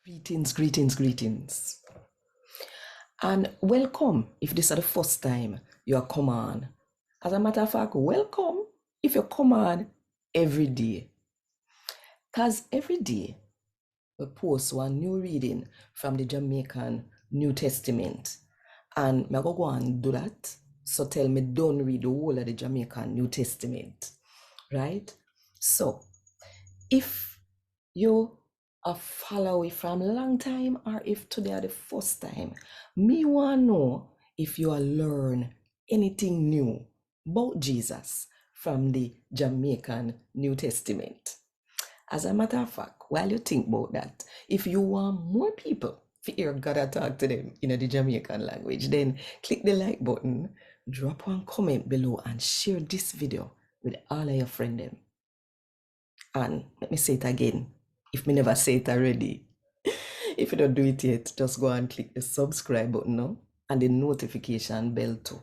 Greetings, greetings, greetings. And welcome if this is the first time you are come on. As a matter of fact, welcome if you come on every day. Because every day we post one new reading from the Jamaican New Testament. And I'm going to go and do that. So tell me, don't read the whole of the Jamaican New Testament. Right? So, if you are follow it from a long time or if today are the first time, me want to know if you are learn anything new about Jesus from the Jamaican New Testament. As a matter of fact, while you think about that, if you want more people to hear God talk to them in the Jamaican language, then click the like button, drop one comment below and share this video with all of your friends. And let me say it again, if me never say it already. If you don't do it yet, just go and click the subscribe button now and the notification bell too.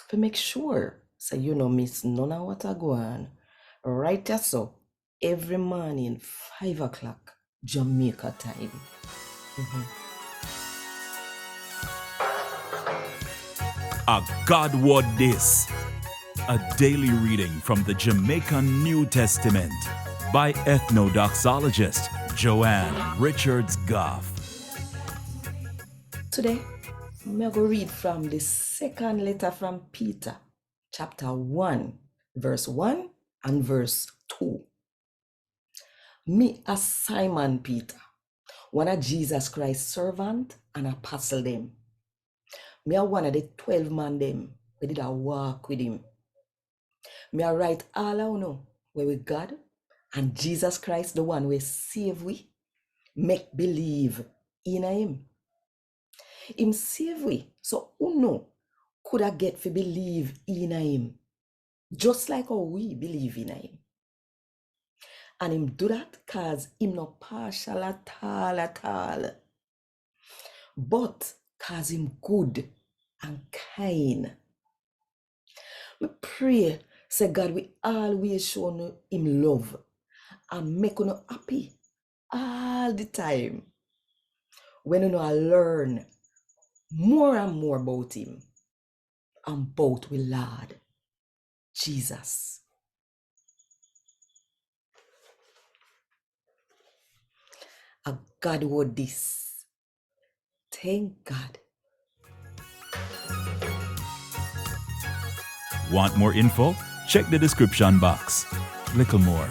To make sure so you don't miss none of what I go on. Right there so every morning 5 o'clock Jamaica time. A God Word This, a daily reading from the Jamaican New Testament by Ethnodoxologist Joanne Richards Goffe. Today, I'm going to read from the second letter from Peter, chapter 1, verse 1 and verse 2. Me as Simon Peter, one of Jesus Christ's servant and apostle them. Me are one of the 12 man them we did a walk with him. Me are write all I know where with God and Jesus Christ, the one we save we, make believe in him. Him save we, so who know could I get to believe in him, just like how we believe in him. And him do that cause him not partial at all. But cause him good and kind. We pray, say God, we always show him love and make him happy all the time. When you learn more and more about him and about we Lord Jesus. A God word this. Thank God. Want more info? Check the description box. Little more.